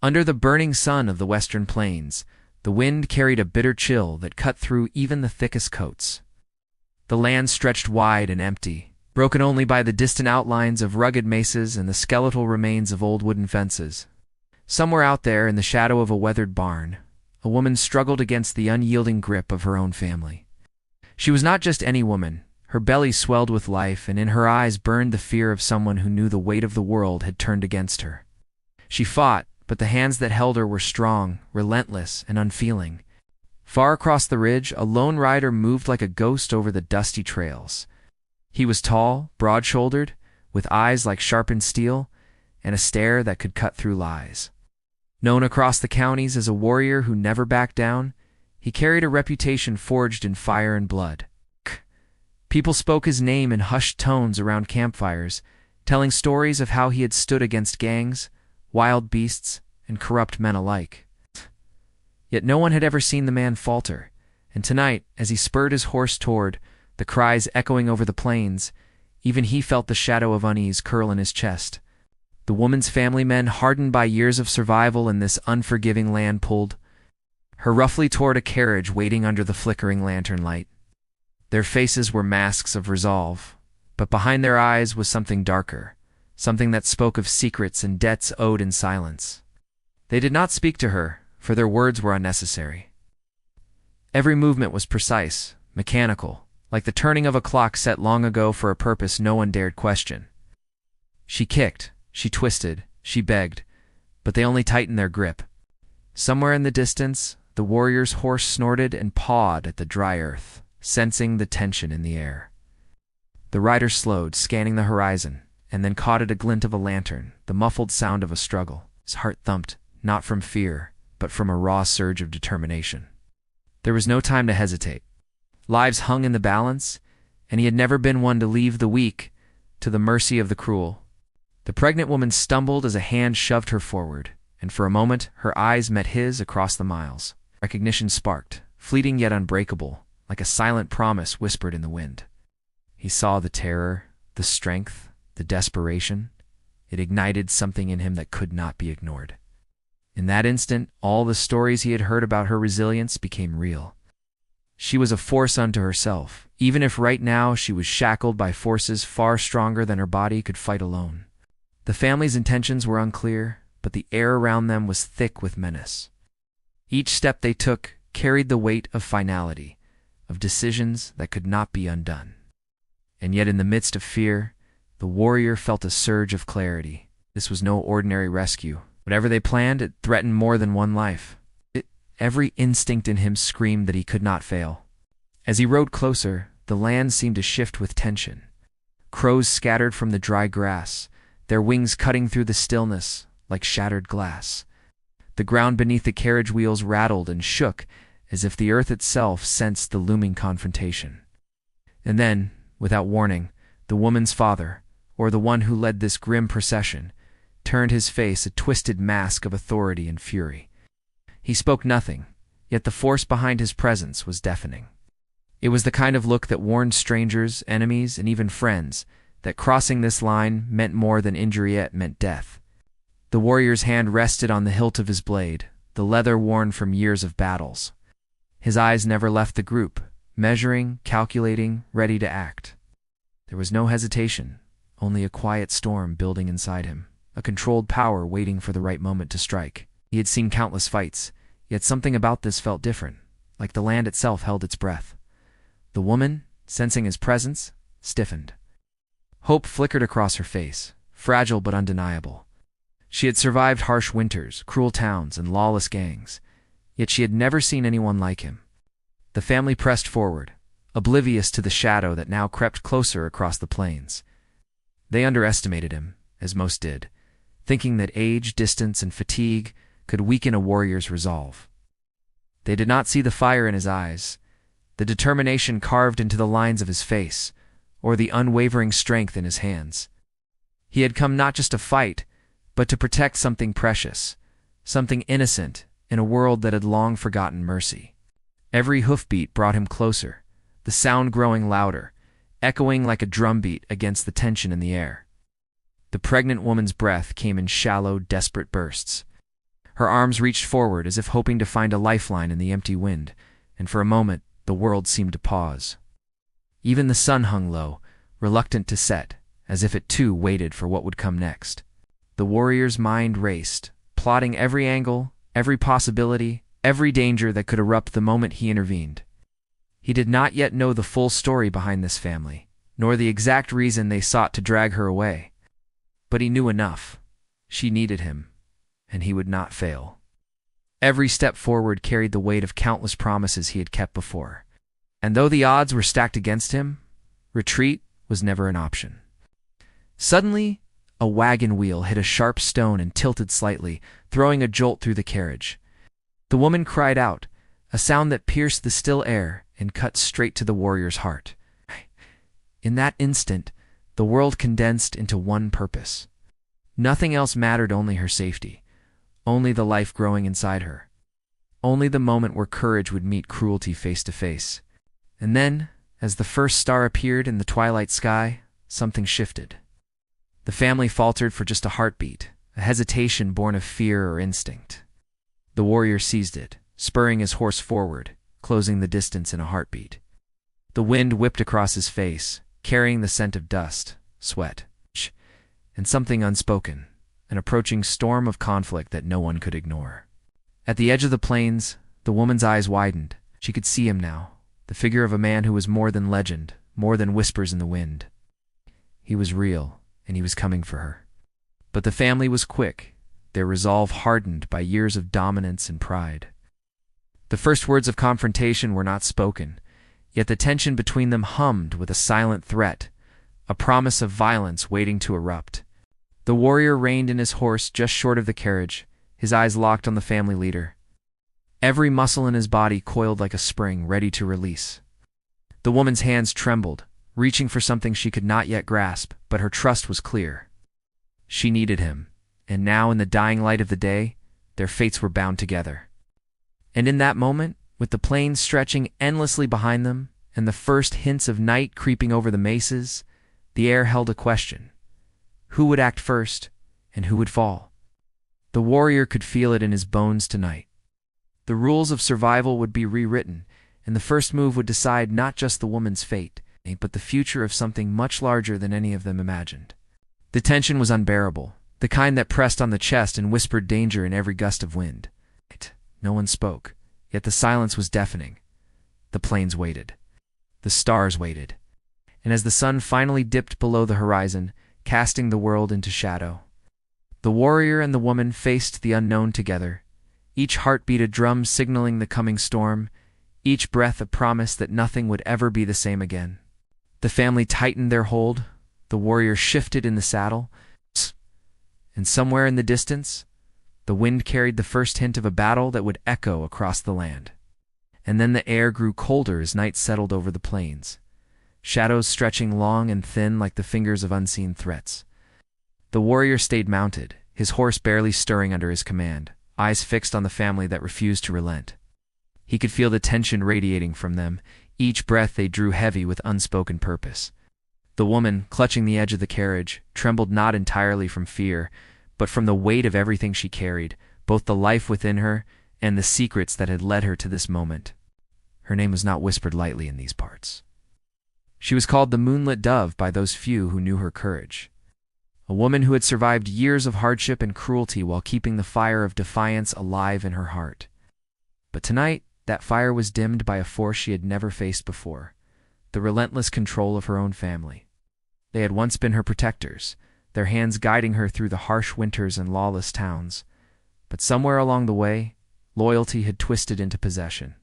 Under the burning sun of the western plains, the wind carried a bitter chill that cut through even the thickest coats. The land stretched wide and empty, broken only by the distant outlines of rugged mesas and the skeletal remains of old wooden fences. Somewhere out there, in the shadow of a weathered barn, a woman struggled against the unyielding grip of her own family. She was not just any woman. Her belly swelled with life, and in her eyes burned the fear of someone who knew the weight of the world had turned against her. She fought, but the hands that held her were strong, relentless, and unfeeling. Far across the ridge, a lone rider moved like a ghost over the dusty trails. He was tall, broad-shouldered, with eyes like sharpened steel, and a stare that could cut through lies. Known across the counties as a warrior who never backed down, he carried a reputation forged in fire and blood. People spoke his name in hushed tones around campfires, telling stories of how he had stood against gangs, wild beasts, and corrupt men alike. Yet no one had ever seen the man falter, and tonight, as he spurred his horse toward, the cries echoing over the plains, even he felt the shadow of unease curl in his chest. The woman's family men, hardened by years of survival in this unforgiving land, pulled her roughly toward a carriage waiting under the flickering lantern light. Their faces were masks of resolve, but behind their eyes was something darker, something that spoke of secrets and debts owed in silence. They did not speak to her, for their words were unnecessary. Every movement was precise, mechanical, like the turning of a clock set long ago for a purpose no one dared question. She kicked, she twisted, she begged, but they only tightened their grip. Somewhere in the distance, the warrior's horse snorted and pawed at the dry earth, sensing the tension in the air. The rider slowed, scanning the horizon, and then caught at a glint of a lantern, the muffled sound of a struggle. His heart thumped, not from fear, but from a raw surge of determination. There was no time to hesitate. Lives hung in the balance, and he had never been one to leave the weak to the mercy of the cruel. The pregnant woman stumbled as a hand shoved her forward, and for a moment her eyes met his across the miles. Recognition sparked, fleeting yet unbreakable, like a silent promise whispered in the wind. He saw the terror, the strength, the desperation. It ignited something in him that could not be ignored. In that instant, all the stories he had heard about her resilience became real. She was a force unto herself, even if right now she was shackled by forces far stronger than her body could fight alone. The family's intentions were unclear, but the air around them was thick with menace. Each step they took carried the weight of finality, of decisions that could not be undone. And yet in the midst of fear, the warrior felt a surge of clarity. This was no ordinary rescue. Whatever they planned, it threatened more than one life. Every instinct in him screamed that he could not fail. As he rode closer, the land seemed to shift with tension. Crows scattered from the dry grass, their wings cutting through the stillness like shattered glass. The ground beneath the carriage wheels rattled and shook as if the earth itself sensed the looming confrontation. And then, without warning, the woman's father, or the one who led this grim procession, turned his face a twisted mask of authority and fury. He spoke nothing, yet the force behind his presence was deafening. It was the kind of look that warned strangers, enemies, and even friends that crossing this line meant more than injury, it meant death. The warrior's hand rested on the hilt of his blade, the leather worn from years of battles. His eyes never left the group, measuring, calculating, ready to act. There was no hesitation, only a quiet storm building inside him, a controlled power waiting for the right moment to strike. He had seen countless fights, yet something about this felt different, like the land itself held its breath. The woman, sensing his presence, stiffened. Hope flickered across her face, fragile but undeniable. She had survived harsh winters, cruel towns, and lawless gangs, yet she had never seen anyone like him. The family pressed forward, oblivious to the shadow that now crept closer across the plains. They underestimated him, as most did, thinking that age, distance, and fatigue could weaken a warrior's resolve. They did not see the fire in his eyes, the determination carved into the lines of his face, or the unwavering strength in his hands. He had come not just to fight, but to protect something precious, something innocent in a world that had long forgotten mercy. Every hoofbeat brought him closer, the sound growing louder, echoing like a drumbeat against the tension in the air. The pregnant woman's breath came in shallow, desperate bursts. Her arms reached forward as if hoping to find a lifeline in the empty wind, and for a moment the world seemed to pause. Even the sun hung low, reluctant to set, as if it too waited for what would come next. The warrior's mind raced, plotting every angle, every possibility, every danger that could erupt the moment he intervened. He did not yet know the full story behind this family, nor the exact reason they sought to drag her away. But he knew enough. She needed him, and he would not fail. Every step forward carried the weight of countless promises he had kept before. And though the odds were stacked against him, retreat was never an option. Suddenly, a wagon wheel hit a sharp stone and tilted slightly, throwing a jolt through the carriage. The woman cried out, a sound that pierced the still air and cut straight to the warrior's heart. In that instant, the world condensed into one purpose. Nothing else mattered, only her safety, only the life growing inside her, only the moment where courage would meet cruelty face to face. And then, as the first star appeared in the twilight sky, something shifted. The family faltered for just a heartbeat, a hesitation born of fear or instinct. The warrior seized it, spurring his horse forward, closing the distance in a heartbeat. The wind whipped across his face, carrying the scent of dust, sweat, and something unspoken, an approaching storm of conflict that no one could ignore. At the edge of the plains, the woman's eyes widened. She could see him now, the figure of a man who was more than legend, more than whispers in the wind. He was real, and he was coming for her. But the family was quick, their resolve hardened by years of dominance and pride. The first words of confrontation were not spoken, yet the tension between them hummed with a silent threat, a promise of violence waiting to erupt. The warrior reined in his horse just short of the carriage, his eyes locked on the family leader. Every muscle in his body coiled like a spring, ready to release. The woman's hands trembled, reaching for something she could not yet grasp, but her trust was clear. She needed him, and now in the dying light of the day, their fates were bound together. And in that moment, with the plains stretching endlessly behind them, and the first hints of night creeping over the mesas, the air held a question. Who would act first, and who would fall? The warrior could feel it in his bones tonight. The rules of survival would be rewritten, and the first move would decide not just the woman's fate, but the future of something much larger than any of them imagined. The tension was unbearable, the kind that pressed on the chest and whispered danger in every gust of wind. No one spoke, yet the silence was deafening. The plains waited. The stars waited. And as the sun finally dipped below the horizon, casting the world into shadow, the warrior and the woman faced the unknown together, each heartbeat a drum signaling the coming storm, each breath a promise that nothing would ever be the same again. The family tightened their hold, the warrior shifted in the saddle, and somewhere in the distance, the wind carried the first hint of a battle that would echo across the land. And then the air grew colder as night settled over the plains, shadows stretching long and thin like the fingers of unseen threats. The warrior stayed mounted, his horse barely stirring under his command, eyes fixed on the family that refused to relent. He could feel the tension radiating from them, each breath they drew heavy with unspoken purpose. The woman, clutching the edge of the carriage, trembled not entirely from fear, but from the weight of everything she carried, both the life within her and the secrets that had led her to this moment. Her name was not whispered lightly in these parts. She was called the Moonlit Dove by those few who knew her courage. A woman who had survived years of hardship and cruelty while keeping the fire of defiance alive in her heart. But tonight, that fire was dimmed by a force she had never faced before, the relentless control of her own family. They had once been her protectors, their hands guiding her through the harsh winters and lawless towns. But somewhere along the way, loyalty had twisted into possession.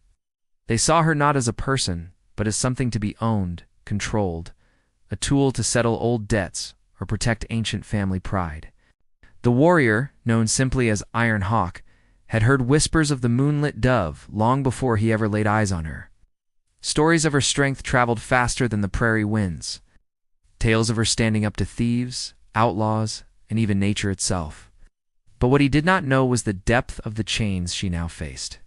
They saw her not as a person, but as something to be owned, controlled, a tool to settle old debts or protect ancient family pride. The warrior, known simply as Iron Hawk, had heard whispers of the Moonlit Dove long before he ever laid eyes on her. Stories of her strength traveled faster than the prairie winds, tales of her standing up to thieves, outlaws, and even nature itself. But what he did not know was the depth of the chains she now faced,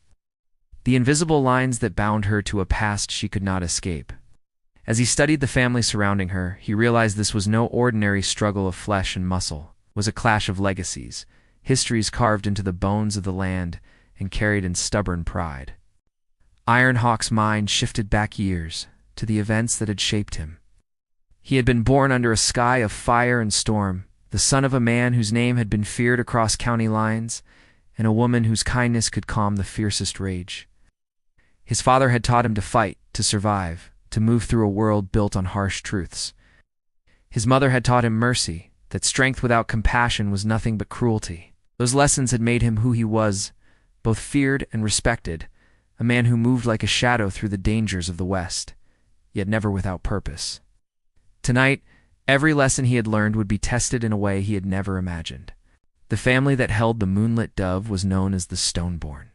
the invisible lines that bound her to a past she could not escape. As he studied the family surrounding her, he realized this was no ordinary struggle of flesh and muscle. It was a clash of legacies, histories carved into the bones of the land and carried in stubborn pride. Ironhawk's mind shifted back years to the events that had shaped him. He had been born under a sky of fire and storm, the son of a man whose name had been feared across county lines, and a woman whose kindness could calm the fiercest rage. His father had taught him to fight, to survive, to move through a world built on harsh truths. His mother had taught him mercy, that strength without compassion was nothing but cruelty. Those lessons had made him who he was, both feared and respected, a man who moved like a shadow through the dangers of the West, yet never without purpose. Tonight, every lesson he had learned would be tested in a way he had never imagined. The family that held the moonlit dove was known as the Stoneborn.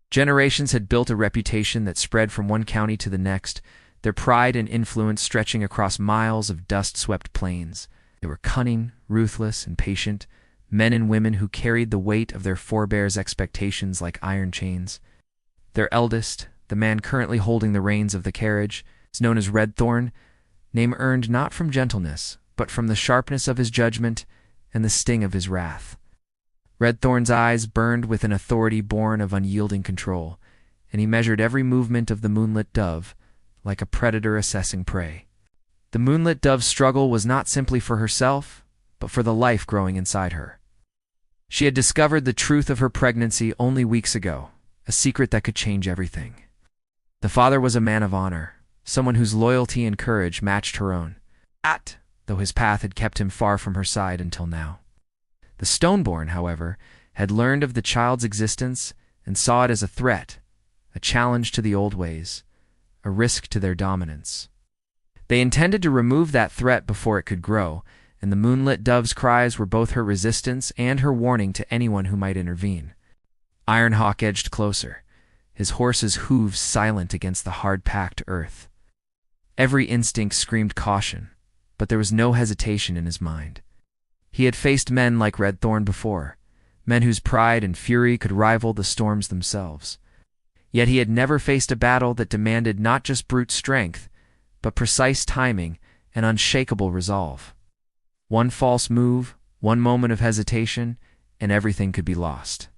Generations had built a reputation that spread from one county to the next, their pride and influence stretching across miles of dust-swept plains. They were cunning, ruthless, and patient, men and women who carried the weight of their forebears' expectations like iron chains. Their eldest, the man currently holding the reins of the carriage, is known as Redthorn, name earned not from gentleness, but from the sharpness of his judgment and the sting of his wrath. Redthorn's eyes burned with an authority born of unyielding control, and he measured every movement of the moonlit dove, like a predator assessing prey. The moonlit dove's struggle was not simply for herself, but for the life growing inside her. She had discovered the truth of her pregnancy only weeks ago, a secret that could change everything. The father was a man of honor, someone whose loyalty and courage matched her own, though his path had kept him far from her side until now. The Stoneborn, however, had learned of the child's existence and saw it as a threat, a challenge to the old ways, a risk to their dominance. They intended to remove that threat before it could grow, and the moonlit dove's cries were both her resistance and her warning to anyone who might intervene. Ironhawk edged closer, his horse's hooves silent against the hard-packed earth. Every instinct screamed caution, but there was no hesitation in his mind. He had faced men like Redthorn before, men whose pride and fury could rival the storms themselves. Yet he had never faced a battle that demanded not just brute strength, but precise timing and unshakable resolve. One false move, one moment of hesitation, and everything could be lost.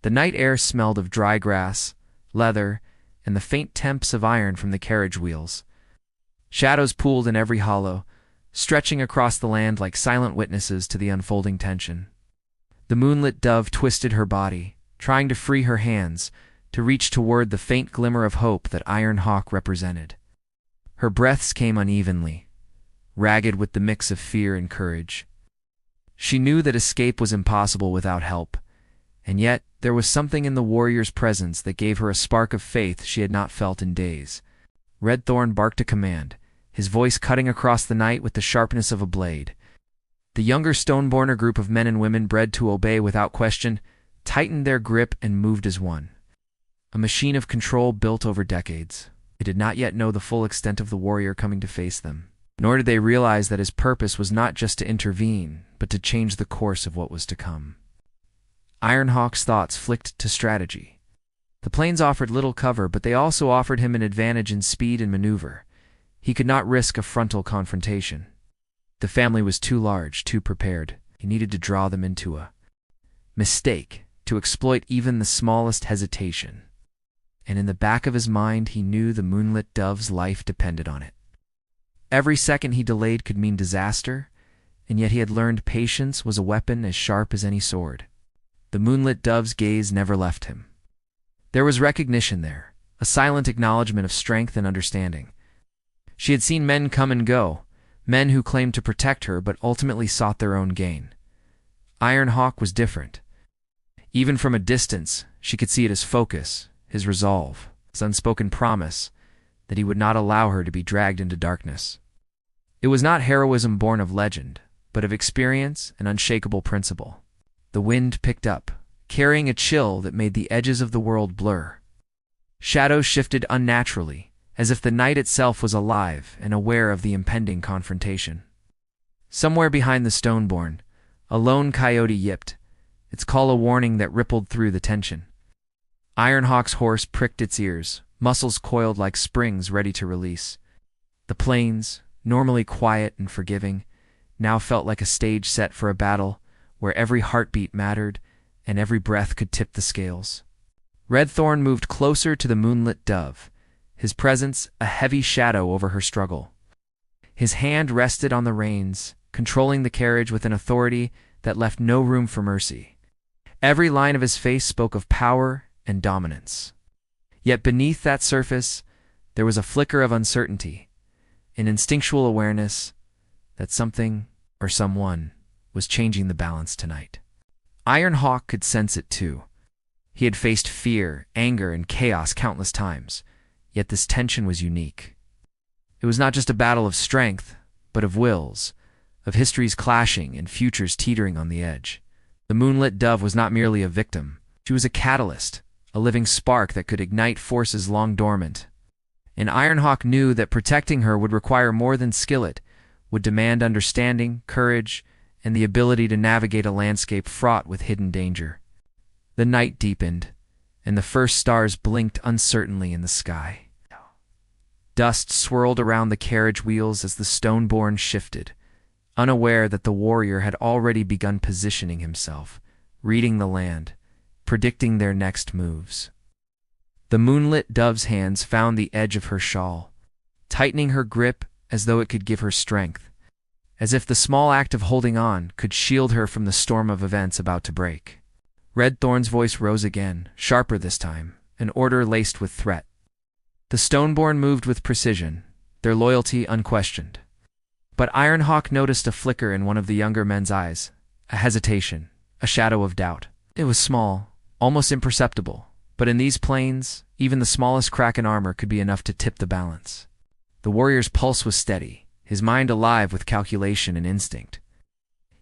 The night air smelled of dry grass, leather, and the faint temps of iron from the carriage wheels. Shadows pooled in every hollow, stretching across the land like silent witnesses to the unfolding tension. The moonlit dove twisted her body, trying to free her hands, to reach toward the faint glimmer of hope that Ironhawk represented. Her breaths came unevenly, ragged with the mix of fear and courage. She knew that escape was impossible without help, and yet there was something in the warrior's presence that gave her a spark of faith she had not felt in days. Redthorn barked a command, his voice cutting across the night with the sharpness of a blade. The younger Stoneborner group of men and women bred to obey without question tightened their grip and moved as one. A machine of control built over decades. They did not yet know the full extent of the warrior coming to face them, nor did they realize that his purpose was not just to intervene, but to change the course of what was to come. Ironhawk's thoughts flicked to strategy. The plains offered little cover, but they also offered him an advantage in speed and maneuver. He could not risk a frontal confrontation. The family was too large, too prepared. He needed to draw them into a mistake, to exploit even the smallest hesitation. And in the back of his mind he knew the moonlit dove's life depended on it. Every second he delayed could mean disaster, and yet he had learned patience was a weapon as sharp as any sword. The moonlit dove's gaze never left him. There was recognition there, a silent acknowledgement of strength and understanding. She had seen men come and go, men who claimed to protect her but ultimately sought their own gain. Ironhawk was different. Even from a distance, she could see it as focus, his resolve, his unspoken promise that he would not allow her to be dragged into darkness. It was not heroism born of legend, but of experience and unshakable principle. The wind picked up, carrying a chill that made the edges of the world blur. Shadows shifted unnaturally, as if the night itself was alive and aware of the impending confrontation. Somewhere behind the Stoneborn, a lone coyote yipped, its call a warning that rippled through the tension. Ironhawk's horse pricked its ears, muscles coiled like springs ready to release. The plains, normally quiet and forgiving, now felt like a stage set for a battle where every heartbeat mattered and every breath could tip the scales. Redthorn moved closer to the moonlit dove, his presence a heavy shadow over her struggle. His hand rested on the reins, controlling the carriage with an authority that left no room for mercy. Every line of his face spoke of power and dominance. Yet beneath that surface, there was a flicker of uncertainty, an instinctual awareness that something or someone was changing the balance tonight. Ironhawk could sense it too. He had faced fear, anger, and chaos countless times, yet this tension was unique. It was not just a battle of strength, but of wills, of histories clashing and futures teetering on the edge. The moonlit dove was not merely a victim. She was a catalyst, a living spark that could ignite forces long dormant. And Ironhawk knew that protecting her would require more than skill. It would demand understanding, courage, and the ability to navigate a landscape fraught with hidden danger. The night deepened, and the first stars blinked uncertainly in the sky. Dust swirled around the carriage wheels as the Stoneborn shifted, unaware that the warrior had already begun positioning himself, reading the land, predicting their next moves. The moonlit dove's hands found the edge of her shawl, tightening her grip as though it could give her strength, as if the small act of holding on could shield her from the storm of events about to break. Redthorn's voice rose again, sharper this time, an order laced with threat. The Stoneborn moved with precision, their loyalty unquestioned. But Ironhawk noticed a flicker in one of the younger men's eyes, a hesitation, a shadow of doubt. It was small, almost imperceptible, but in these plains, even the smallest crack in armor could be enough to tip the balance. The warrior's pulse was steady, his mind alive with calculation and instinct.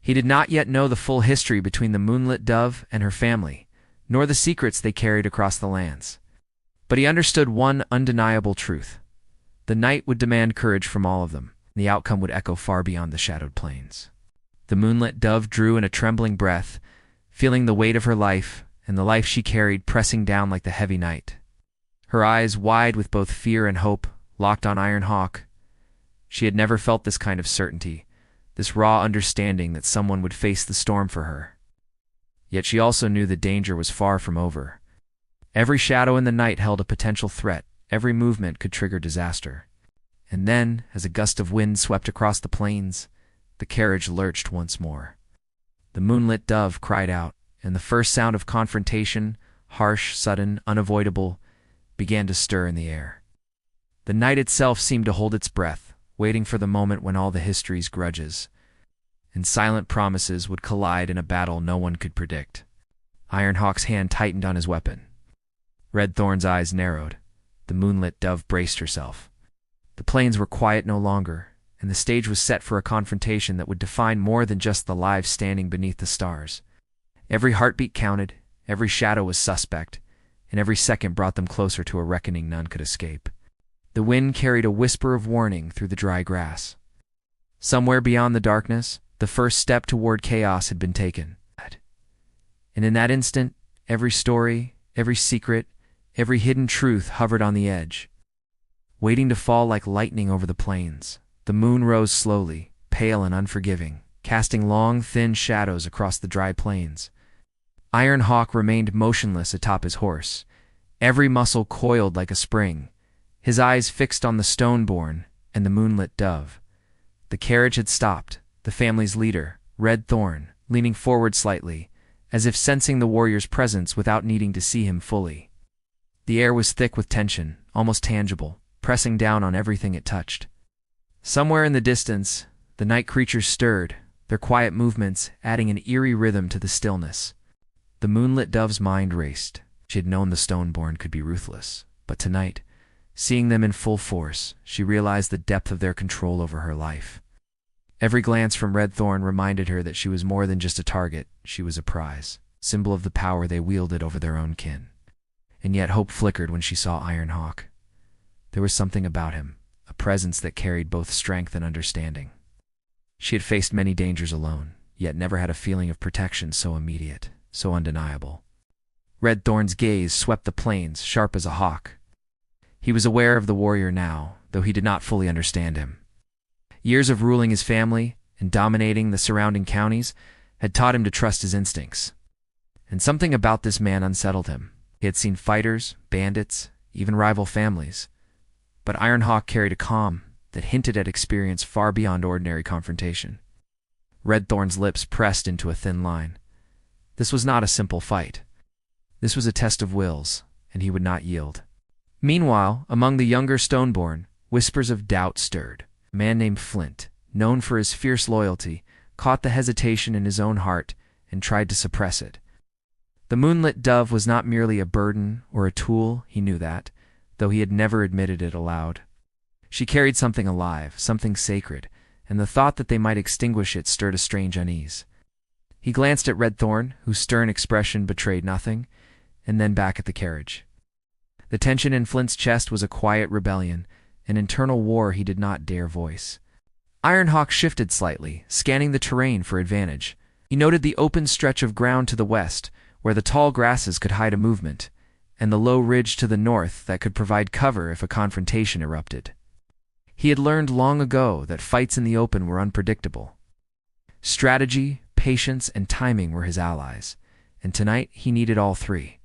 He did not yet know the full history between the moonlit dove and her family, nor the secrets they carried across the lands. But he understood one undeniable truth. The night would demand courage from all of them, and the outcome would echo far beyond the shadowed plains. The moonlit dove drew in a trembling breath, feeling the weight of her life and the life she carried pressing down like the heavy night. Her eyes, wide with both fear and hope, locked on Ironhawk. She had never felt this kind of certainty, this raw understanding that someone would face the storm for her. Yet she also knew the danger was far from over. Every shadow in the night held a potential threat, every movement could trigger disaster. And then, as a gust of wind swept across the plains, the carriage lurched once more. The moonlit dove cried out, and the first sound of confrontation, harsh, sudden, unavoidable, began to stir in the air. The night itself seemed to hold its breath, waiting for the moment when all the history's grudges and silent promises would collide in a battle no one could predict. Ironhawk's hand tightened on his weapon. Redthorn's eyes narrowed. The moonlit dove braced herself. The plains were quiet no longer, and the stage was set for a confrontation that would define more than just the lives standing beneath the stars. Every heartbeat counted, every shadow was suspect, and every second brought them closer to a reckoning none could escape. The wind carried a whisper of warning through the dry grass. Somewhere beyond the darkness, the first step toward chaos had been taken. And in that instant, every story, every secret, every hidden truth hovered on the edge, waiting to fall like lightning over the plains. The moon rose slowly, pale and unforgiving, casting long, thin shadows across the dry plains. Ironhawk remained motionless atop his horse, every muscle coiled like a spring, his eyes fixed on the Stoneborn and the moonlit dove. The carriage had stopped, the family's leader, Redthorn, leaning forward slightly, as if sensing the warrior's presence without needing to see him fully. The air was thick with tension, almost tangible, pressing down on everything it touched. Somewhere in the distance, the night creatures stirred, their quiet movements adding an eerie rhythm to the stillness. The moonlit dove's mind raced. She had known the Stoneborn could be ruthless, but tonight, seeing them in full force, she realized the depth of their control over her life. Every glance from Redthorn reminded her that she was more than just a target, she was a prize, symbol of the power they wielded over their own kin. And yet hope flickered when she saw Ironhawk. There was something about him, a presence that carried both strength and understanding. She had faced many dangers alone, yet never had a feeling of protection so immediate, so undeniable. Redthorn's gaze swept the plains, sharp as a hawk. He was aware of the warrior now, though he did not fully understand him. Years of ruling his family and dominating the surrounding counties had taught him to trust his instincts. And something about this man unsettled him. He had seen fighters, bandits, even rival families. But Ironhawk carried a calm that hinted at experience far beyond ordinary confrontation. Redthorn's lips pressed into a thin line. This was not a simple fight. This was a test of wills, and he would not yield. Meanwhile, among the younger Stoneborn, whispers of doubt stirred. A man named Flint, known for his fierce loyalty, caught the hesitation in his own heart and tried to suppress it. The moonlit dove was not merely a burden or a tool, he knew that, though he had never admitted it aloud. She carried something alive, something sacred, and the thought that they might extinguish it stirred a strange unease. He glanced at Redthorn, whose stern expression betrayed nothing, and then back at the carriage. The tension in Flint's chest was a quiet rebellion, an internal war he did not dare voice. Ironhawk shifted slightly, scanning the terrain for advantage. He noted the open stretch of ground to the west, where the tall grasses could hide a movement, and the low ridge to the north that could provide cover if a confrontation erupted. He had learned long ago that fights in the open were unpredictable. Strategy, patience, and timing were his allies, and tonight he needed all three.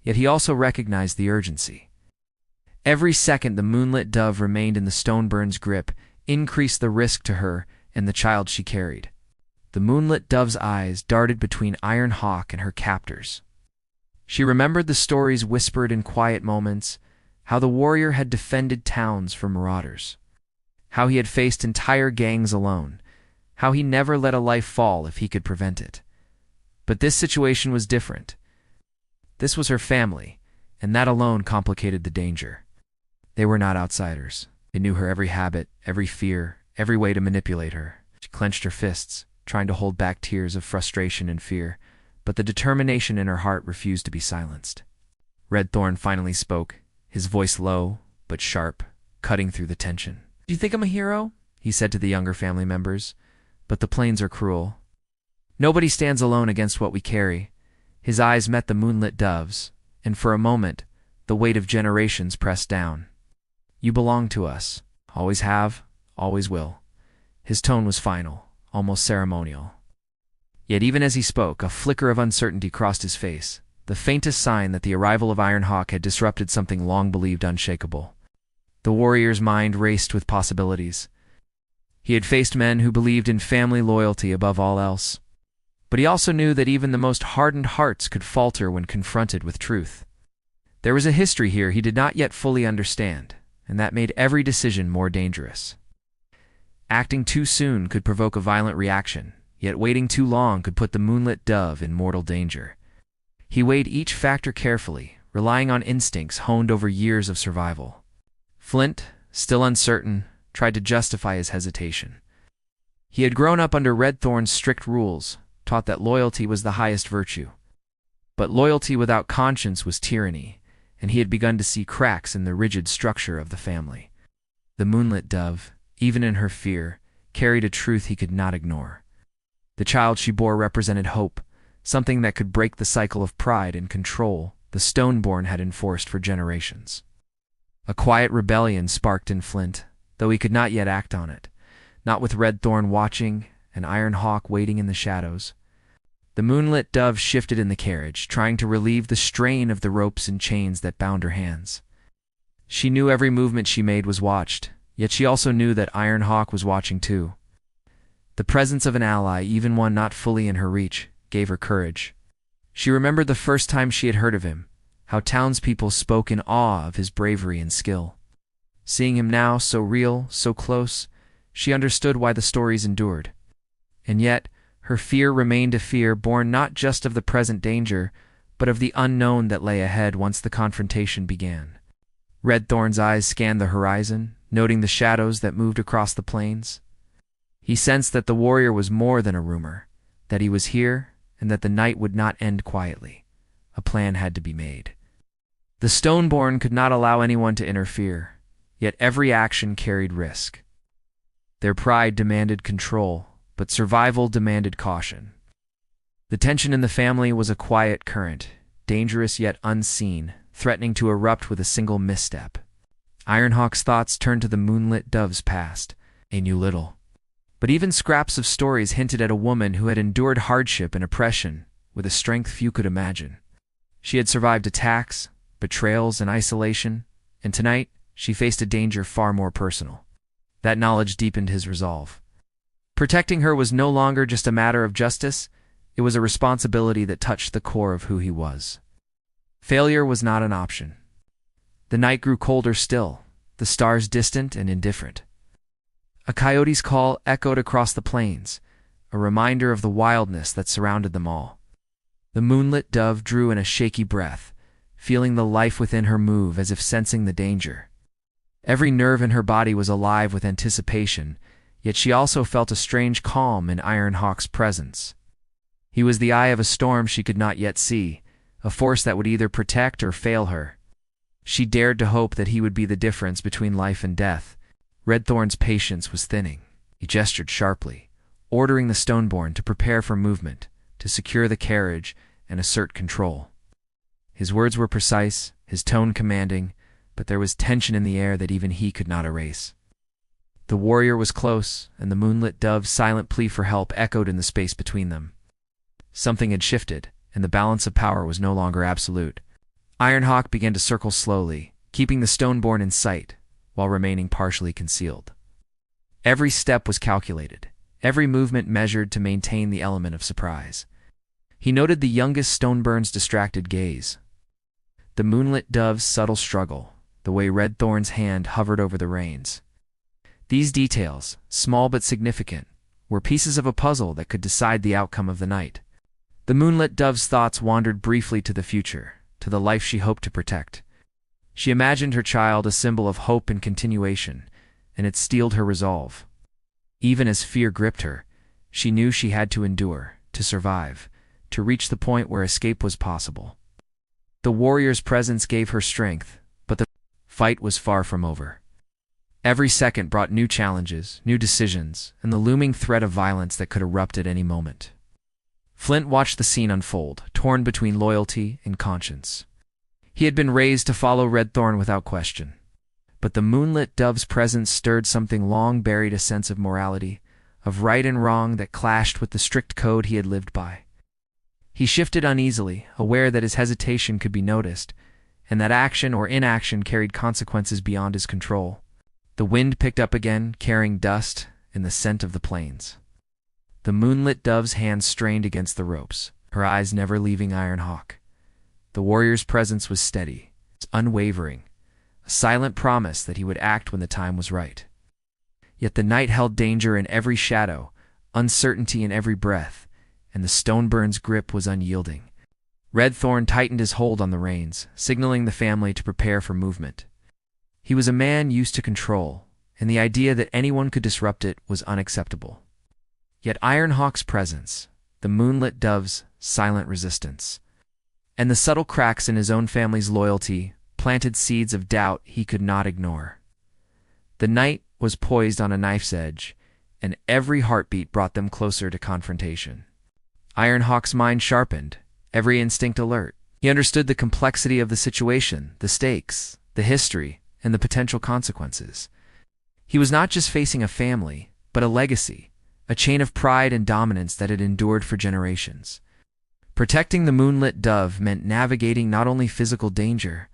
Yet he also recognized the urgency. Every second the moonlit dove remained in the Stoneborn's grip increased the risk to her and the child she carried. The moonlit dove's eyes darted between Ironhawk and her captors. She remembered the stories whispered in quiet moments, how the warrior had defended towns from marauders, how he had faced entire gangs alone, how he never let a life fall if he could prevent it. But this situation was different. This was her family, and that alone complicated the danger. They were not outsiders. They knew her every habit, every fear, every way to manipulate her. She clenched her fists, trying to hold back tears of frustration and fear, but the determination in her heart refused to be silenced. Redthorn finally spoke, his voice low but sharp, cutting through the tension. "Do you think I'm a hero?" he said to the younger family members. "But the plains are cruel. Nobody stands alone against what we carry." His eyes met the moonlit dove's, and for a moment, the weight of generations pressed down. "You belong to us. Always have, always will." His tone was final, almost ceremonial. Yet even as he spoke, a flicker of uncertainty crossed his face, the faintest sign that the arrival of Ironhawk had disrupted something long believed unshakable. The warrior's mind raced with possibilities. He had faced men who believed in family loyalty above all else. But he also knew that even the most hardened hearts could falter when confronted with truth. There was a history here he did not yet fully understand, and that made every decision more dangerous. Acting too soon could provoke a violent reaction, yet waiting too long could put the moonlit dove in mortal danger. He weighed each factor carefully, relying on instincts honed over years of survival. Flint, still uncertain, tried to justify his hesitation. He had grown up under Redthorn's strict rules, taught that loyalty was the highest virtue. But loyalty without conscience was tyranny, and he had begun to see cracks in the rigid structure of the family. The moonlit dove, even in her fear, carried a truth he could not ignore. The child she bore represented hope, something that could break the cycle of pride and control the Stoneborn had enforced for generations. A quiet rebellion sparked in Flint, though he could not yet act on it, not with Redthorn watching and Ironhawk waiting in the shadows. The moonlit dove shifted in the carriage, trying to relieve the strain of the ropes and chains that bound her hands. She knew every movement she made was watched, yet she also knew that Ironhawk was watching too. The presence of an ally, even one not fully in her reach, gave her courage. She remembered the first time she had heard of him, how townspeople spoke in awe of his bravery and skill. Seeing him now, so real, so close, she understood why the stories endured. And yet, her fear remained a fear born not just of the present danger, but of the unknown that lay ahead once the confrontation began. Redthorn's eyes scanned the horizon, noting the shadows that moved across the plains. He sensed that the warrior was more than a rumor, that he was here, and that the night would not end quietly. A plan had to be made. The Stoneborn could not allow anyone to interfere, yet every action carried risk. Their pride demanded control, but survival demanded caution. The tension in the family was a quiet current, dangerous yet unseen, threatening to erupt with a single misstep. Ironhawk's thoughts turned to the moonlit dove's past. He knew little. But even scraps of stories hinted at a woman who had endured hardship and oppression with a strength few could imagine. She had survived attacks, betrayals, and isolation, and tonight she faced a danger far more personal. That knowledge deepened his resolve. Protecting her was no longer just a matter of justice, it was a responsibility that touched the core of who he was. Failure was not an option. The night grew colder still, the stars distant and indifferent. A coyote's call echoed across the plains, a reminder of the wildness that surrounded them all. The moonlit dove drew in a shaky breath, feeling the life within her move as if sensing the danger. Every nerve in her body was alive with anticipation, yet she also felt a strange calm in Ironhawk's presence. He was the eye of a storm she could not yet see, a force that would either protect or fail her. She dared to hope that he would be the difference between life and death. Redthorn's patience was thinning. He gestured sharply, ordering the Stoneborn to prepare for movement, to secure the carriage and assert control. His words were precise, his tone commanding, but there was tension in the air that even he could not erase. The warrior was close, and the moonlit dove's silent plea for help echoed in the space between them. Something had shifted, and the balance of power was no longer absolute. Ironhawk began to circle slowly, keeping the Stoneborn in sight, while remaining partially concealed. Every step was calculated, every movement measured to maintain the element of surprise. He noted the youngest Stoneborn's distracted gaze, the moonlit dove's subtle struggle, the way Redthorn's hand hovered over the reins. These details, small but significant, were pieces of a puzzle that could decide the outcome of the night. The moonlit dove's thoughts wandered briefly to the future, to the life she hoped to protect. She imagined her child a symbol of hope and continuation, and it steeled her resolve. Even as fear gripped her, she knew she had to endure, to survive, to reach the point where escape was possible. The warrior's presence gave her strength, but the fight was far from over. Every second brought new challenges, new decisions, and the looming threat of violence that could erupt at any moment. Flint watched the scene unfold, torn between loyalty and conscience. He had been raised to follow Redthorn without question. But the moonlit dove's presence stirred something long buried, a sense of morality, of right and wrong that clashed with the strict code he had lived by. He shifted uneasily, aware that his hesitation could be noticed, and that action or inaction carried consequences beyond his control. The wind picked up again, carrying dust and the scent of the plains. The moonlit dove's hands strained against the ropes, her eyes never leaving Ironhawk. The warrior's presence was steady, unwavering, a silent promise that he would act when the time was right. Yet the night held danger in every shadow, uncertainty in every breath, and the Stoneborn's grip was unyielding. Redthorn tightened his hold on the reins, signaling the family to prepare for movement. He was a man used to control, and the idea that anyone could disrupt it was unacceptable. Yet Ironhawk's presence, the moonlit dove's silent resistance, and the subtle cracks in his own family's loyalty planted seeds of doubt he could not ignore. The night was poised on a knife's edge, and every heartbeat brought them closer to confrontation. Ironhawk's mind sharpened, every instinct alert. He understood the complexity of the situation, the stakes, the history, and the potential consequences. He was not just facing a family, but a legacy, a chain of pride and dominance that had endured for generations. Protecting the moonlit dove meant navigating not only physical danger,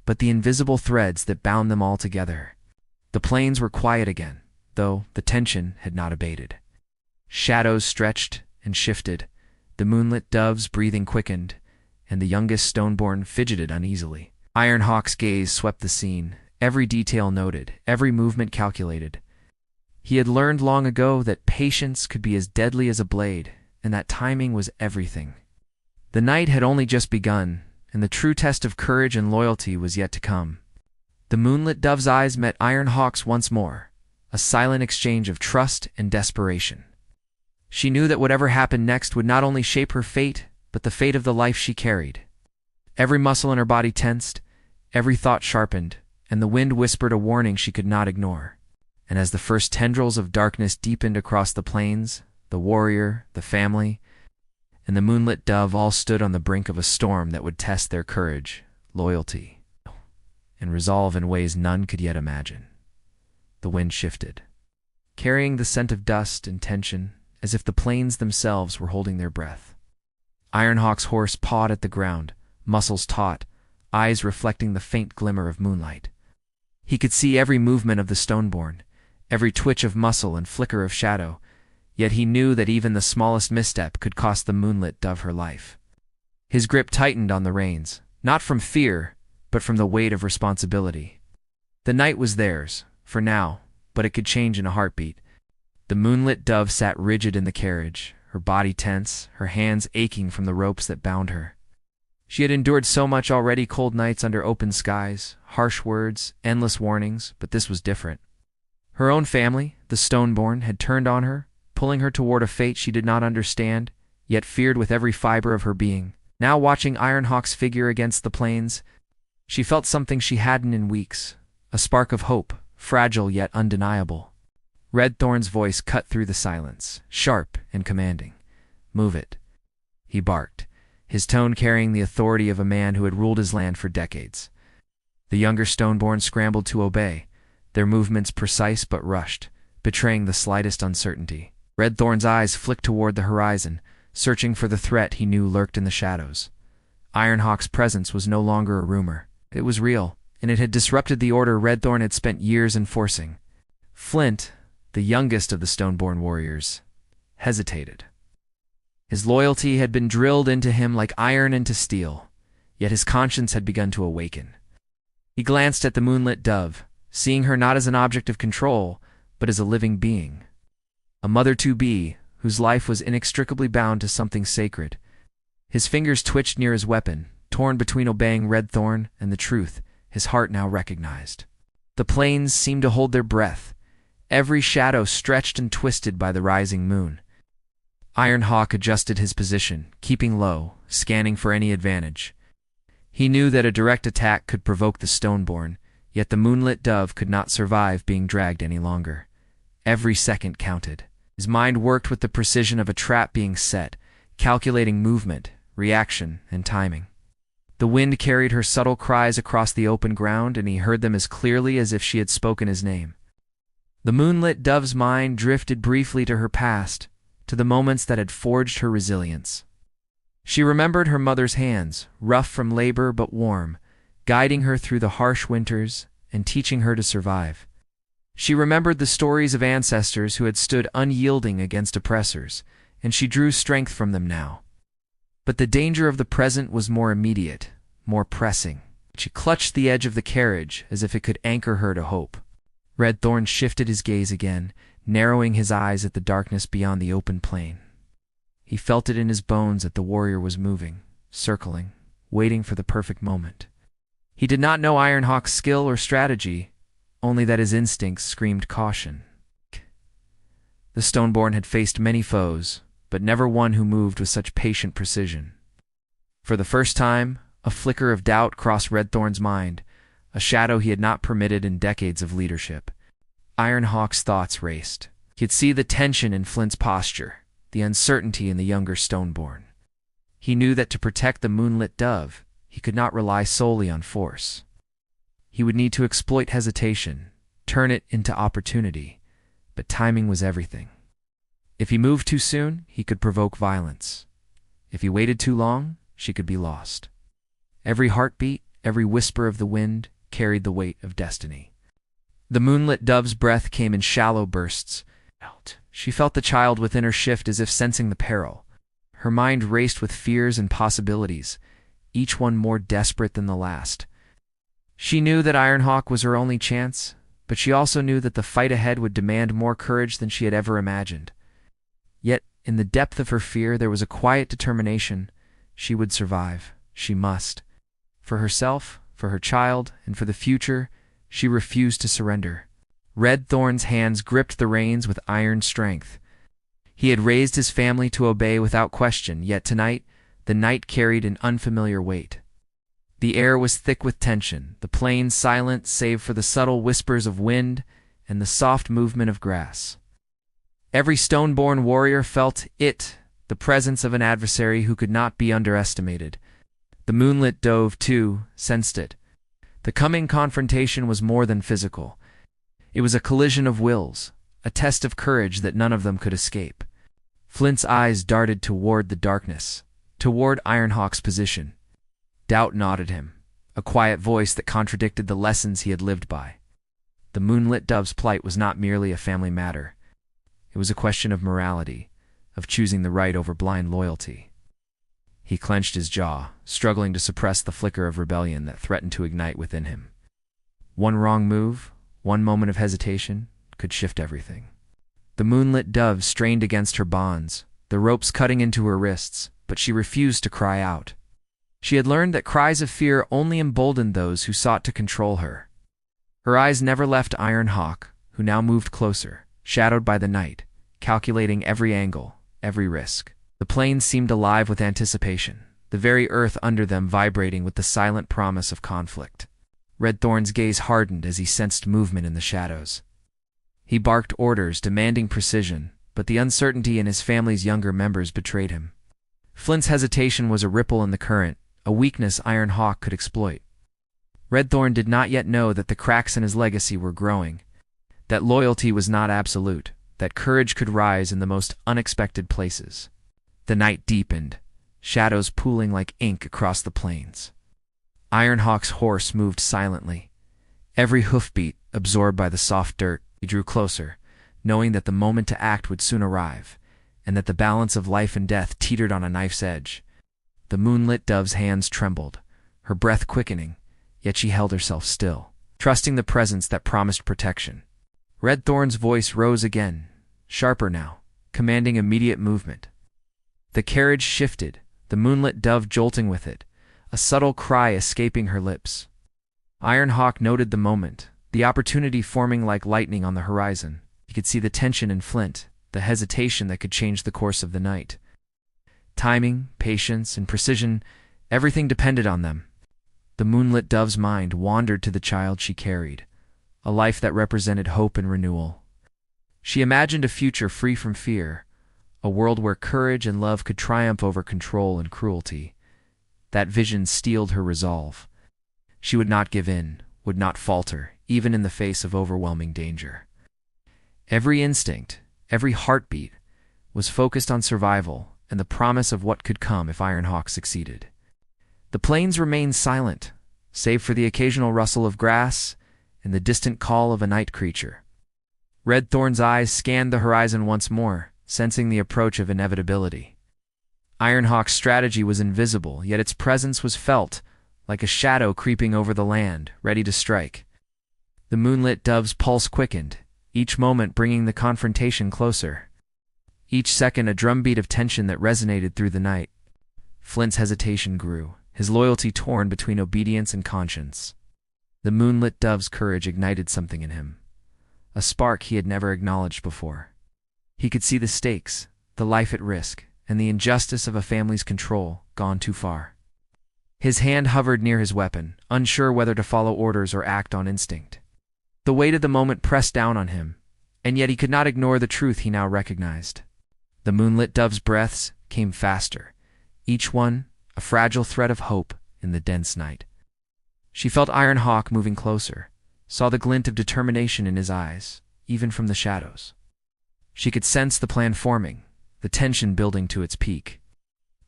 but the invisible threads that bound them all together. The plains were quiet again, though the tension had not abated. Shadows stretched and shifted, the moonlit dove's breathing quickened, and the youngest Stoneborn fidgeted uneasily. Ironhawk's gaze swept the scene, every detail noted, every movement calculated. He had learned long ago that patience could be as deadly as a blade, and that timing was everything. The night had only just begun, and the true test of courage and loyalty was yet to come. The moonlit dove's eyes met Ironhawk's once more, a silent exchange of trust and desperation. She knew that whatever happened next would not only shape her fate, but the fate of the life she carried. Every muscle in her body tensed, every thought sharpened, and the wind whispered a warning she could not ignore. And as the first tendrils of darkness deepened across the plains, the warrior, the family, and the moonlit dove all stood on the brink of a storm that would test their courage, loyalty, and resolve in ways none could yet imagine. The wind shifted. carrying the scent of dust and tension, as if the plains themselves were holding their breath. Ironhawk's horse pawed at the ground, muscles taut, eyes reflecting the faint glimmer of moonlight. He could see every movement of the Stoneborn, every twitch of muscle and flicker of shadow, yet he knew that even the smallest misstep could cost the moonlit dove her life. His grip tightened on the reins, not from fear, but from the weight of responsibility. The night was theirs, for now, but it could change in a heartbeat. The moonlit dove sat rigid in the carriage, her body tense, her hands aching from the ropes that bound her. She had endured so much already: cold nights under open skies, harsh words, endless warnings, but this was different. Her own family, the Stoneborn, had turned on her, pulling her toward a fate she did not understand, yet feared with every fiber of her being. Now, watching Ironhawk's figure against the plains, she felt something she hadn't in weeks, a spark of hope, fragile yet undeniable. Redthorn's voice cut through the silence, sharp and commanding. "Move it," he barked, his tone carrying the authority of a man who had ruled his land for decades. The younger Stoneborn scrambled to obey, their movements precise but rushed, betraying the slightest uncertainty. Redthorn's eyes flicked toward the horizon, searching for the threat he knew lurked in the shadows. Ironhawk's presence was no longer a rumor. It was real, and it had disrupted the order Redthorn had spent years enforcing. Flint, the youngest of the Stoneborn warriors, hesitated. His loyalty had been drilled into him like iron into steel, yet his conscience had begun to awaken. He glanced at the moonlit dove, seeing her not as an object of control, but as a living being. A mother-to-be, whose life was inextricably bound to something sacred. His fingers twitched near his weapon, torn between obeying Redthorn and the truth his heart now recognized. The plains seemed to hold their breath, every shadow stretched and twisted by the rising moon. Ironhawk adjusted his position, keeping low, scanning for any advantage. He knew that a direct attack could provoke the Stoneborn, yet the moonlit dove could not survive being dragged any longer. Every second counted. His mind worked with the precision of a trap being set, calculating movement, reaction, and timing. The wind carried her subtle cries across the open ground, and he heard them as clearly as if she had spoken his name. The moonlit dove's mind drifted briefly to her past, to the moments that had forged her resilience. She remembered her mother's hands, rough from labor but warm, guiding her through the harsh winters and teaching her to survive. She remembered the stories of ancestors who had stood unyielding against oppressors, and she drew strength from them now. But the danger of the present was more immediate, more pressing. She clutched the edge of the carriage as if it could anchor her to hope. Redthorn shifted his gaze again, narrowing his eyes at the darkness beyond the open plain. He felt it in his bones that the warrior was moving, circling, waiting for the perfect moment. He did not know Ironhawk's skill or strategy, only that his instincts screamed caution. The Stoneborn had faced many foes, but never one who moved with such patient precision. For the first time, a flicker of doubt crossed Redthorn's mind, a shadow he had not permitted in decades of leadership. Ironhawk's thoughts raced. He could see the tension in Flint's posture, the uncertainty in the younger Stoneborn. He knew that to protect the moonlit dove, he could not rely solely on force. He would need to exploit hesitation, turn it into opportunity, but timing was everything. If he moved too soon, he could provoke violence. If he waited too long, she could be lost. Every heartbeat, every whisper of the wind carried the weight of destiny. The moonlit dove's breath came in shallow bursts. She felt the child within her shift as if sensing the peril. Her mind raced with fears and possibilities, each one more desperate than the last. She knew that Ironhawk was her only chance, but she also knew that the fight ahead would demand more courage than she had ever imagined. Yet, in the depth of her fear, there was a quiet determination. She would survive. She must. For herself, for her child, and for the future, she refused to surrender. Redthorn's hands gripped the reins with iron strength. He had raised his family to obey without question, yet tonight, the night carried an unfamiliar weight. The air was thick with tension, the plains silent save for the subtle whispers of wind and the soft movement of grass. Every Stoneborn warrior felt it, the presence of an adversary who could not be underestimated. The moonlit dove, too, sensed it. The coming confrontation was more than physical. It was a collision of wills, a test of courage that none of them could escape. Flint's eyes darted toward the darkness, toward Ironhawk's position. Doubt gnawed him, a quiet voice that contradicted the lessons he had lived by. The moonlit dove's plight was not merely a family matter. It was a question of morality, of choosing the right over blind loyalty. He clenched his jaw, struggling to suppress the flicker of rebellion that threatened to ignite within him. One wrong move, one moment of hesitation, could shift everything. The moonlit dove strained against her bonds, the ropes cutting into her wrists, but she refused to cry out. She had learned that cries of fear only emboldened those who sought to control her. Her eyes never left Ironhawk, who now moved closer, shadowed by the night, calculating every angle, every risk. The plains seemed alive with anticipation, the very earth under them vibrating with the silent promise of conflict. Redthorn's gaze hardened as he sensed movement in the shadows. He barked orders demanding precision, but the uncertainty in his family's younger members betrayed him. Flint's hesitation was a ripple in the current, a weakness Ironhawk could exploit. Redthorn did not yet know that the cracks in his legacy were growing, that loyalty was not absolute, that courage could rise in the most unexpected places. The night deepened, shadows pooling like ink across the plains. Ironhawk's horse moved silently. Every hoofbeat absorbed by the soft dirt. He drew closer, knowing that the moment to act would soon arrive, and that the balance of life and death teetered on a knife's edge. The moonlit dove's hands trembled, her breath quickening, yet she held herself still, trusting the presence that promised protection. Redthorn's voice rose again, sharper now, commanding immediate movement. The carriage shifted, the moonlit dove jolting with it, a subtle cry escaping her lips. Ironhawk noted the moment, the opportunity forming like lightning on the horizon. He could see the tension in Flint, the hesitation that could change the course of the night. Timing, patience, and precision, everything depended on them. The moonlit dove's mind wandered to the child she carried, a life that represented hope and renewal. She imagined a future free from fear, a world where courage and love could triumph over control and cruelty. That vision steeled her resolve. She would not give in, would not falter, even in the face of overwhelming danger. Every instinct, every heartbeat, was focused on survival and the promise of what could come if Ironhawk succeeded. The plains remained silent, save for the occasional rustle of grass and the distant call of a night creature. Redthorn's eyes scanned the horizon once more, sensing the approach of inevitability. Ironhawk's strategy was invisible, yet its presence was felt, like a shadow creeping over the land, ready to strike. The moonlit dove's pulse quickened, each moment bringing the confrontation closer. Each second a drumbeat of tension that resonated through the night. Flint's hesitation grew, his loyalty torn between obedience and conscience. The moonlit dove's courage ignited something in him, a spark he had never acknowledged before. He could see the stakes, the life at risk, and the injustice of a family's control gone too far. His hand hovered near his weapon, unsure whether to follow orders or act on instinct. The weight of the moment pressed down on him, and yet he could not ignore the truth he now recognized. The moonlit dove's breaths came faster, each one a fragile thread of hope in the dense night. She felt Ironhawk moving closer, saw the glint of determination in his eyes, even from the shadows. She could sense the plan forming, the tension building to its peak.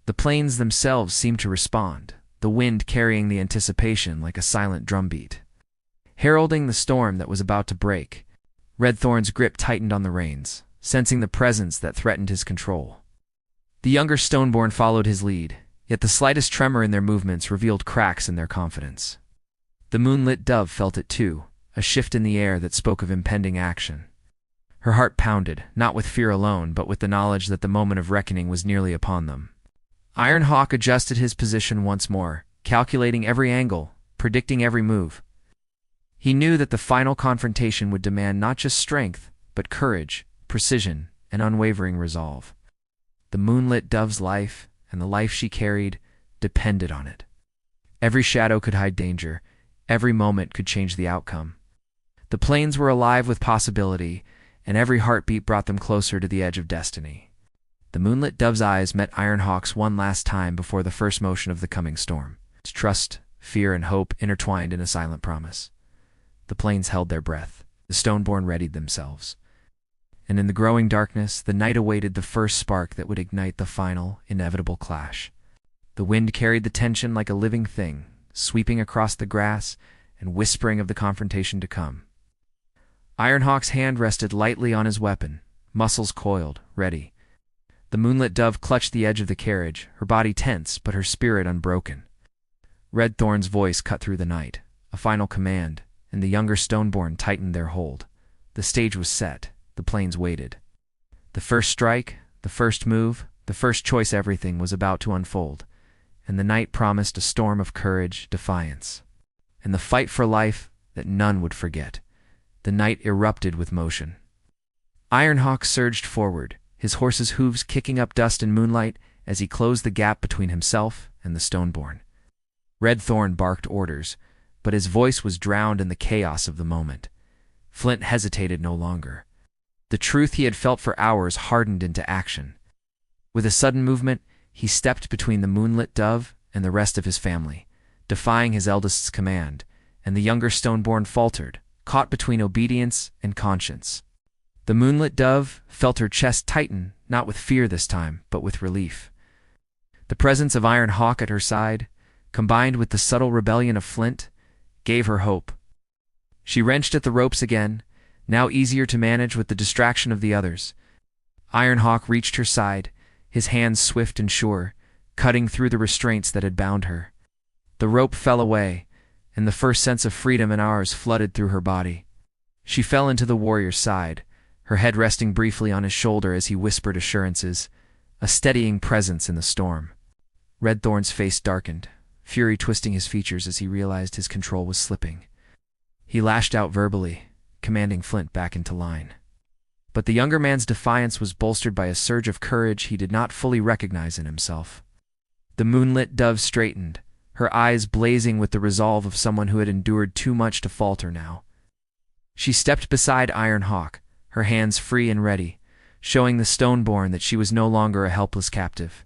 The plains themselves seemed to respond, the wind carrying the anticipation like a silent drumbeat. Heralding the storm that was about to break, Redthorn's grip tightened on the reins, sensing the presence that threatened his control. The younger Stoneborn followed his lead, yet the slightest tremor in their movements revealed cracks in their confidence. The moonlit dove felt it too, a shift in the air that spoke of impending action. Her heart pounded, not with fear alone, but with the knowledge that the moment of reckoning was nearly upon them. Ironhawk adjusted his position once more, calculating every angle, predicting every move. He knew that the final confrontation would demand not just strength, but courage, precision, and unwavering resolve. The moonlit dove's life, and the life she carried, depended on it. Every shadow could hide danger, every moment could change the outcome. The plains were alive with possibility, and every heartbeat brought them closer to the edge of destiny. The moonlit dove's eyes met Ironhawk's one last time before the first motion of the coming storm. Trust, fear, and hope intertwined in a silent promise. The plains held their breath. The Stoneborn readied themselves. and in the growing darkness, the night awaited the first spark that would ignite the final, inevitable clash. The wind carried the tension like a living thing, sweeping across the grass and whispering of the confrontation to come. Ironhawk's hand rested lightly on his weapon, muscles coiled, ready. The moonlit dove clutched the edge of the carriage, her body tense but her spirit unbroken. Redthorn's voice cut through the night, a final command, and the younger Stoneborn tightened their hold. The stage was set, the plains waited. The first strike, the first move, the first choice, everything was about to unfold, and the night promised a storm of courage, defiance, and the fight for life that none would forget. The night erupted with motion. Ironhawk surged forward, his horse's hooves kicking up dust in moonlight as he closed the gap between himself and the Stoneborn. Redthorn barked orders, but his voice was drowned in the chaos of the moment. Flint hesitated no longer. The truth he had felt for hours hardened into action. With a sudden movement, he stepped between the moonlit dove and the rest of his family, defying his eldest's command, and the younger Stoneborn faltered, caught between obedience and conscience. The moonlit dove felt her chest tighten, not with fear this time, but with relief. The presence of Ironhawk at her side, combined with the subtle rebellion of Flint, gave her hope. She wrenched at the ropes again, now easier to manage with the distraction of the others. Ironhawk reached her side, his hands swift and sure, cutting through the restraints that had bound her. The rope fell away, and the first sense of freedom in hours flooded through her body. She fell into the warrior's side, her head resting briefly on his shoulder as he whispered assurances, a steadying presence in the storm. Redthorn's face darkened, fury twisting his features as he realized his control was slipping. He lashed out verbally, commanding Flint back into line. But the younger man's defiance was bolstered by a surge of courage he did not fully recognize in himself. The moonlit dove straightened, her eyes blazing with the resolve of someone who had endured too much to falter now. She stepped beside Ironhawk, her hands free and ready, showing the Stoneborn that she was no longer a helpless captive.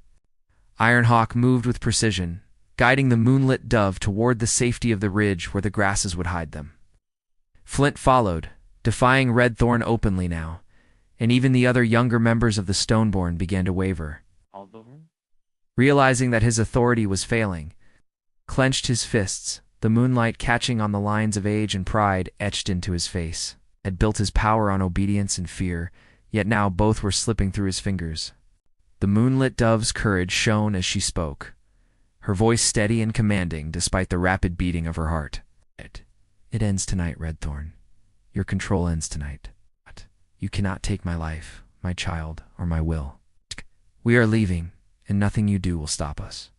Ironhawk moved with precision, guiding the moonlit dove toward the safety of the ridge where the grasses would hide them. Flint followed, defying Redthorn openly now, and even the other younger members of the Stoneborn began to waver. Realizing that his authority was failing, clenched his fists, the moonlight catching on the lines of age and pride etched into his face. Had built his power on obedience and fear, yet now both were slipping through his fingers. The moonlit dove's courage shone as she spoke, her voice steady and commanding despite the rapid beating of her heart. It ends tonight, Redthorn. Your control ends tonight. You cannot take my life, my child, or my will. We are leaving, and nothing you do will stop us.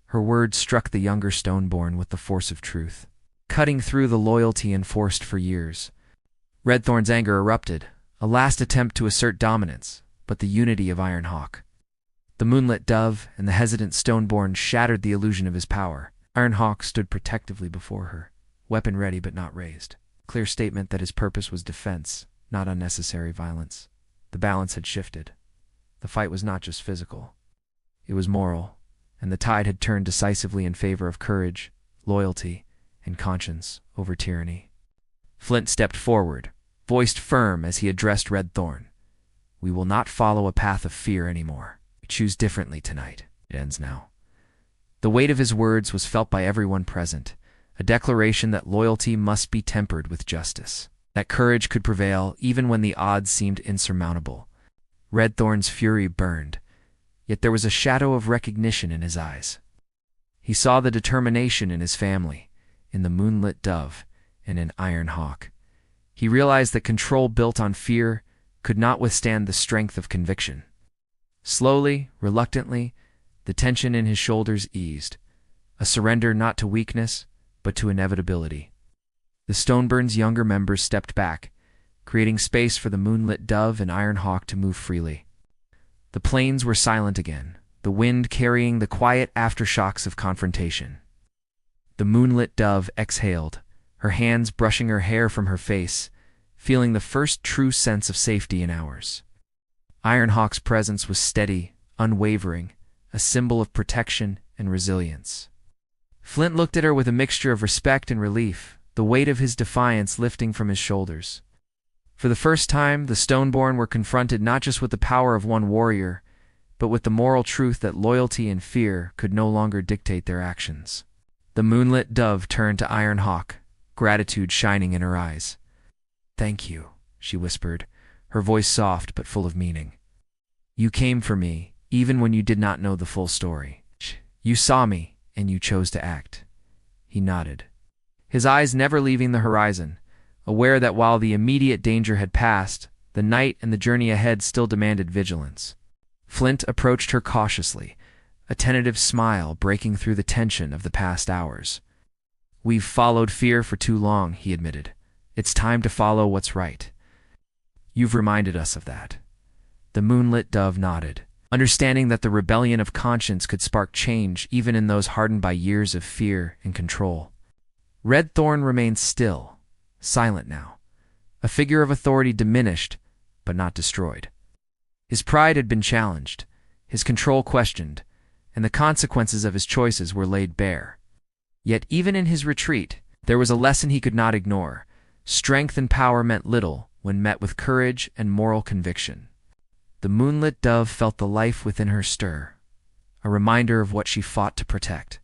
Her words struck the younger Stoneborn with the force of truth, cutting through the loyalty enforced for years. Redthorn's anger erupted, a last attempt to assert dominance, but the unity of Ironhawk. The moonlit dove and the hesitant Stoneborn shattered the illusion of his power. Ironhawk stood protectively before her, weapon ready but not raised. Clear statement that his purpose was defense, not unnecessary violence. The balance had shifted. The fight was not just physical. It was moral, and the tide had turned decisively in favor of courage, loyalty, and conscience over tyranny. Flint stepped forward, voiced firm as he addressed Redthorn. We will not follow a path of fear anymore. We choose differently tonight. It ends now. The weight of his words was felt by everyone present, a declaration that loyalty must be tempered with justice, that courage could prevail even when the odds seemed insurmountable. Redthorn's fury burned, yet there was a shadow of recognition in his eyes. He saw the determination in his family, in the moonlit dove, and in Ironhawk. He realized that control built on fear could not withstand the strength of conviction. Slowly, reluctantly, the tension in his shoulders eased, a surrender not to weakness, but to inevitability. The Stoneborn's younger members stepped back, creating space for the moonlit dove and Ironhawk to move freely. The plains were silent again, the wind carrying the quiet aftershocks of confrontation. The moonlit dove exhaled, her hands brushing her hair from her face, feeling the first true sense of safety in hours. Ironhawk's presence was steady, unwavering, a symbol of protection and resilience. Flint looked at her with a mixture of respect and relief, the weight of his defiance lifting from his shoulders. For the first time, the Stoneborn were confronted not just with the power of one warrior, but with the moral truth that loyalty and fear could no longer dictate their actions. The moonlit dove turned to Ironhawk, gratitude shining in her eyes. "Thank you," she whispered, her voice soft but full of meaning. "You came for me, even when you did not know the full story. You saw me, and you chose to act." He nodded, his eyes never leaving the horizon, aware that while the immediate danger had passed, the night and the journey ahead still demanded vigilance. Flint approached her cautiously, a tentative smile breaking through the tension of the past hours. "We've followed fear for too long," he admitted. "It's time to follow what's right." "You've reminded us of that." The moonlit dove nodded, understanding that the rebellion of conscience could spark change even in those hardened by years of fear and control. Red Thorn remained still, silent now, a figure of authority diminished but not destroyed. His pride had been challenged, his control questioned, and the consequences of his choices were laid bare. Yet even in his retreat, there was a lesson he could not ignore. Strength and power meant little when met with courage and moral conviction. The moonlit dove felt the life within her stir, a reminder of what she fought to protect.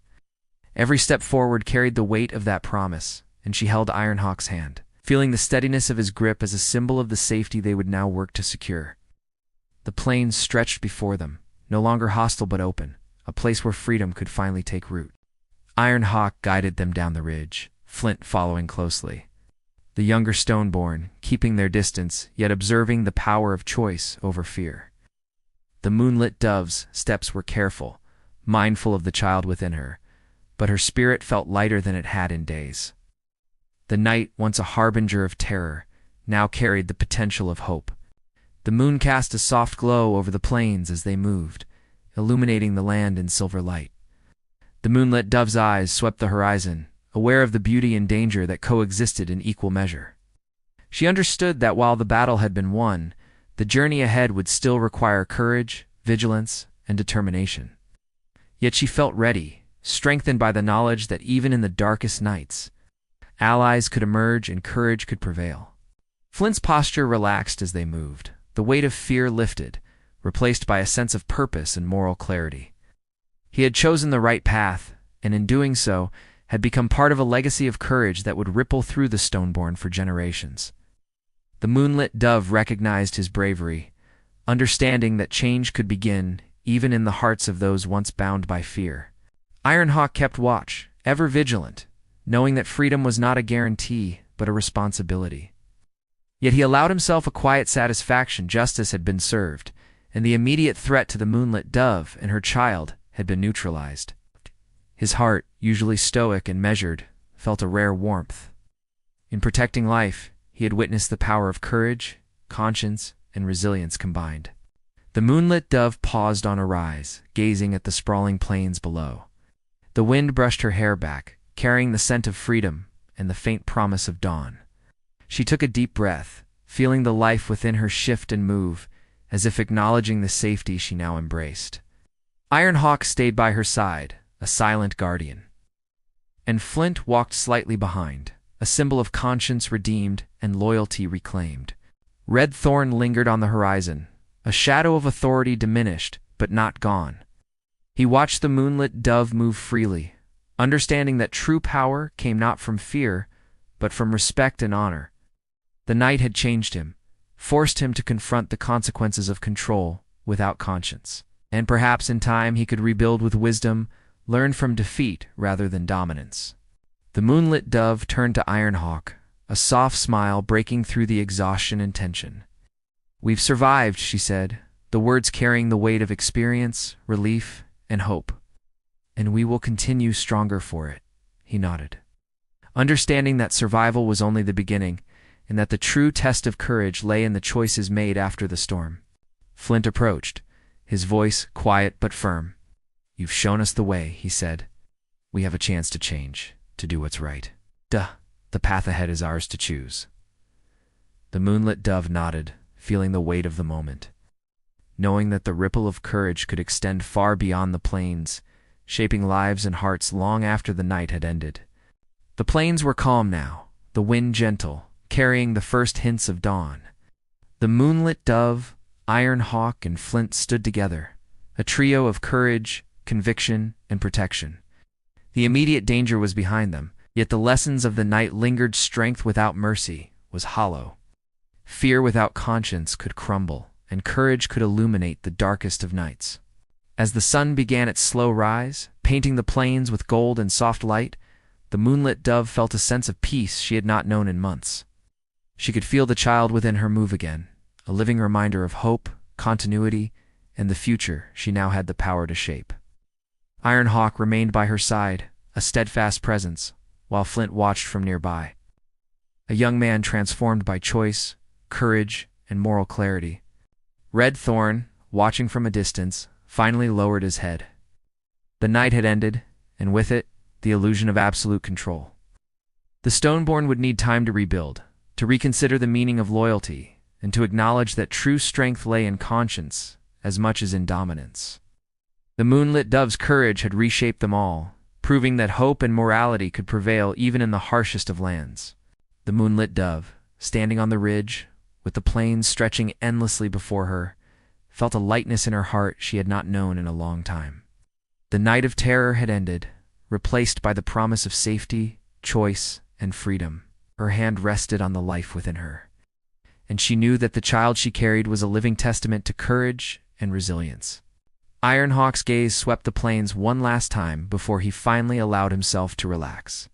Every step forward carried the weight of that promise, and she held Ironhawk's hand, feeling the steadiness of his grip as a symbol of the safety they would now work to secure. The plains stretched before them, no longer hostile but open, a place where freedom could finally take root. Ironhawk guided them down the ridge, Flint following closely. The younger Stoneborn, keeping their distance, yet observing the power of choice over fear. The moonlit dove's steps were careful, mindful of the child within her, but her spirit felt lighter than it had in days. The night, once a harbinger of terror, now carried the potential of hope. The moon cast a soft glow over the plains as they moved, illuminating the land in silver light. The moonlit dove's eyes swept the horizon, aware of the beauty and danger that coexisted in equal measure. She understood that while the battle had been won, the journey ahead would still require courage, vigilance, and determination. Yet she felt ready, strengthened by the knowledge that even in the darkest nights, allies could emerge and courage could prevail. Flint's posture relaxed as they moved, the weight of fear lifted, replaced by a sense of purpose and moral clarity. He had chosen the right path, and in doing so, had become part of a legacy of courage that would ripple through the Stoneborn for generations. The moonlit dove recognized his bravery, understanding that change could begin even in the hearts of those once bound by fear. Ironhawk kept watch, ever vigilant, knowing that freedom was not a guarantee but a responsibility. Yet he allowed himself a quiet satisfaction. Justice had been served, and the immediate threat to the moonlit dove and her child had been neutralized. His heart, usually stoic and measured, felt a rare warmth. In protecting life, he had witnessed the power of courage, conscience, and resilience combined. The moonlit dove paused on a rise, gazing at the sprawling plains below. The wind brushed her hair back, carrying the scent of freedom and the faint promise of dawn. She took a deep breath, feeling the life within her shift and move, as if acknowledging the safety she now embraced. Ironhawk stayed by her side, a silent guardian. And Flint walked slightly behind, a symbol of conscience redeemed and loyalty reclaimed. Red Thorn lingered on the horizon, a shadow of authority diminished, but not gone. He watched the moonlit dove move freely, understanding that true power came not from fear, but from respect and honor. The night had changed him, forced him to confront the consequences of control without conscience. And perhaps in time he could rebuild with wisdom, learn from defeat rather than dominance. The moonlit dove turned to Ironhawk, a soft smile breaking through the exhaustion and tension. "We've survived," she said, the words carrying the weight of experience, relief, and hope. "And we will continue stronger for it," he nodded, understanding that survival was only the beginning, and that the true test of courage lay in the choices made after the storm. Flint approached, his voice quiet but firm. "You've shown us the way," he said. "We have a chance to change, to do what's right. The path ahead is ours to choose." The moonlit dove nodded, feeling the weight of the moment, knowing that the ripple of courage could extend far beyond the plains, shaping lives and hearts long after the night had ended. The plains were calm now, the wind gentle, carrying the first hints of dawn. The moonlit dove, Iron Hawk, and Flint stood together, a trio of courage, conviction, and protection. The immediate danger was behind them, yet the lessons of the night lingered. Strength without mercy was hollow. Fear without conscience could crumble, and courage could illuminate the darkest of nights. As the sun began its slow rise, painting the plains with gold and soft light, the moonlit dove felt a sense of peace she had not known in months. She could feel the child within her move again, a living reminder of hope, continuity, and the future she now had the power to shape. Iron Hawk remained by her side, a steadfast presence, while Flint watched from nearby. A young man transformed by choice, courage, and moral clarity. Red Thorn, watching from a distance, finally lowered his head. The night had ended, and with it, the illusion of absolute control. The Stoneborn would need time to rebuild, to reconsider the meaning of loyalty, and to acknowledge that true strength lay in conscience as much as in dominance. The moonlit dove's courage had reshaped them all, proving that hope and morality could prevail even in the harshest of lands. The moonlit dove, standing on the ridge, with the plains stretching endlessly before her, felt a lightness in her heart she had not known in a long time. The night of terror had ended, replaced by the promise of safety, choice, and freedom. Her hand rested on the life within her, and she knew that the child she carried was a living testament to courage and resilience. Ironhawk's gaze swept the plains one last time before he finally allowed himself to relax.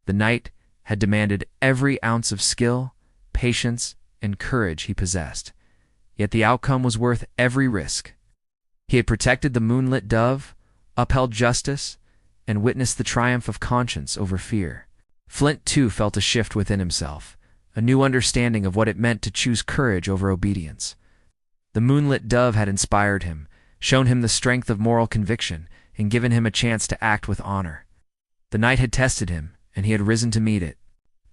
The night had demanded every ounce of skill, patience, and courage he possessed, yet the outcome was worth every risk. He had protected the moonlit dove, upheld justice, and witnessed the triumph of conscience over fear. Flint, too, felt a shift within himself, a new understanding of what it meant to choose courage over obedience. The moonlit dove had inspired him, shown him the strength of moral conviction, and given him a chance to act with honor. The night had tested him, and he had risen to meet it.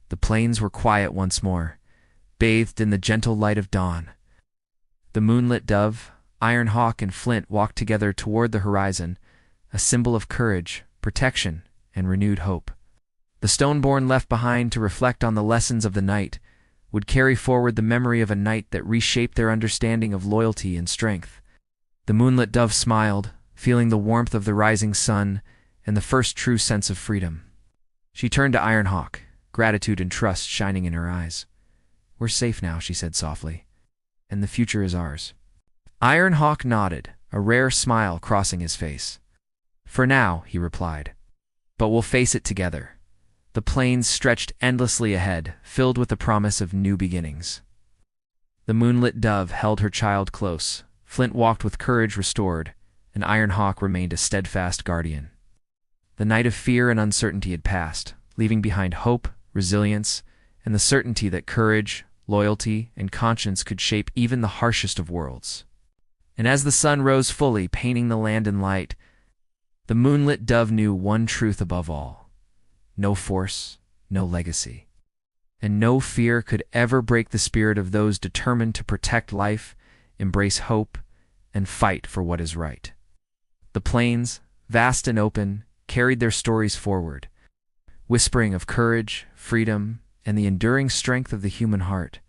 The plains were quiet once more, bathed in the gentle light of dawn. The moonlit dove, Iron Hawk, and Flint walked together toward the horizon, a symbol of courage, protection, and renewed hope. The Stoneborn, left behind to reflect on the lessons of the night, would carry forward the memory of a night that reshaped their understanding of loyalty and strength. The moonlit dove smiled, feeling the warmth of the rising sun and the first true sense of freedom. She turned to Iron Hawk, gratitude and trust shining in her eyes. "We're safe now," she said softly, "and the future is ours." Iron Hawk nodded, a rare smile crossing his face. "For now," he replied, "but we'll face it together." The plains stretched endlessly ahead, filled with the promise of new beginnings. The moonlit dove held her child close, Flint walked with courage restored, and Iron Hawk remained a steadfast guardian. The night of fear and uncertainty had passed, leaving behind hope, resilience, and the certainty that courage, loyalty, and conscience could shape even the harshest of worlds. And as the sun rose fully, painting the land in light, the moonlit dove knew one truth above all: no force, no legacy, and no fear could ever break the spirit of those determined to protect life, embrace hope, and fight for what is right. The plains, vast and open, carried their stories forward, whispering of courage, freedom, and the enduring strength of the human heart.